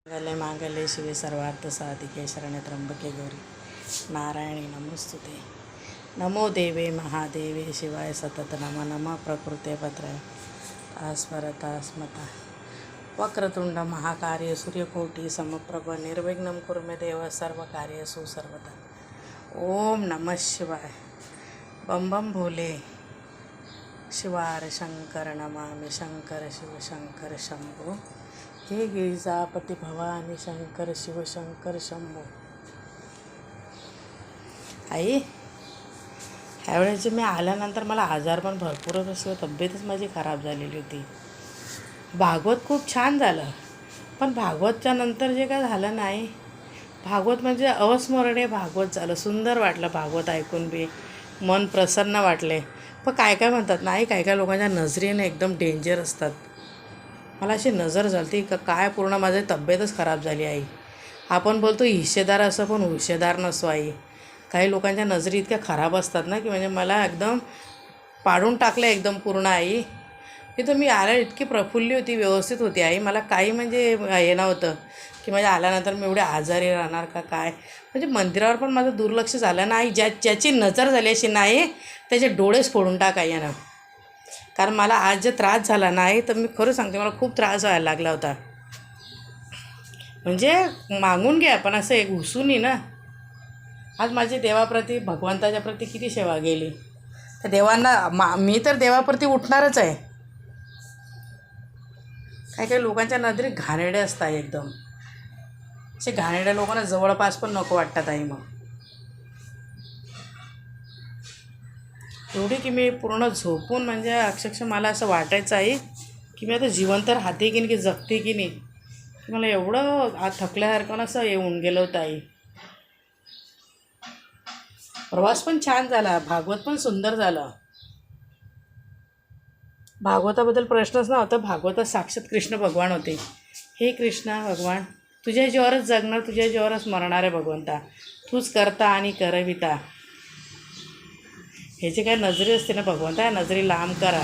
मांगल्ये शिवे सर्वार्थ साधिके शरण्ये त्र्यंबके गौरी नारायणी नमोस्तुते. नमो देवे महादेवे शिवाय सतत नमः. नमः प्रकृते पत्राय स्मरता स्मता वक्रतुंड महाकार्य सूर्यकोटी समप्रभ निर्विघ्नं कुरु मे देव सर्वकार्येषु सर्वदा. ओम नमः शिवाय. बम बम भोले. शिवार शंकर नमामि शंकर शिव शंकर शंभो. हे गिरिजापती भवानी शंकर शिव शंकर शंभो. आई, ह्यावेळेची मी आल्यानंतर मला आजार पण भरपूर असं, तब्येतच माझी खराब झालेली होती. भागवत खूप छान झालं, पण भागवतच्या नंतर जे काय झालं नाही, भागवत म्हणजे अवस्मरणीय भागवत झालं. सुंदर वाटलं भागवत ऐकून बी, मन प्रसन्न वाटले. पण काय काय म्हणतात नाही, काय काय लोकांच्या नजरेने एकदम डेंजर असतात. मला अशी नजर झाली का काय, पूर्ण माझी तब्येतच खराब झाली. आई, आपण बोलतो हिस्सेदार असं, पण हुशेदार नसो. आई, काही लोकांच्या नजरी इतक्या खराब असतात ना, की म्हणजे मला एकदम पाडून टाकलं एकदम पूर्ण. आई, तिथं मी आल्या इतकी प्रफुल्ली होती, व्यवस्थित होती. आई, मला काही म्हणजे हे नव्हतं की म्हणजे आल्यानंतर मी एवढे आजारी राहणार का काय. म्हणजे मंदिरावर पण माझं दुर्लक्ष झालं नाही. ज्याची नजर झाली अशी नाही, त्याचे डोळेच फोडून टाकाय ना. कारण मला आज जे त्रास झाला नाही, तर मी खरं सांगते, मला खूप त्रास व्हायला लागला होता. म्हणजे मागून घ्या, पण असं एक हुसून ना. आज माझी देवाप्रती, भगवंताच्या प्रती किती सेवा गेली. तर देवांना मी तर देवाप्रती उठणारच आहे. काही काही लोकांच्या नजरेत घाणेरडे असतात एकदम. असे घाणेरड्या लोकांना जवळपास पण नको वाटतात. आई, मग एवढी की मी पूर्ण झोपून, म्हणजे अक्षरशः मला असं वाटायचं आहे की मी आता जिवंत राहते की नाही, की जगते की नाही. की मला एवढं थकल्यासारखं असं येऊन गेलं होतं. आई, प्रवास पण छान झाला, भागवत पण सुंदर झालं. भागवताबद्दल प्रश्नच नव्हता. भागवतात साक्षात कृष्ण भगवान होते. हे कृष्णा भगवान, तुझ्या जीवावरच जगणार, तुझ्या जीवावरच मरणार आहे भगवंता. तूच करता आणि करविता. हे जे काय नजरी असते ना भगवंता, या नजरी लांब करा.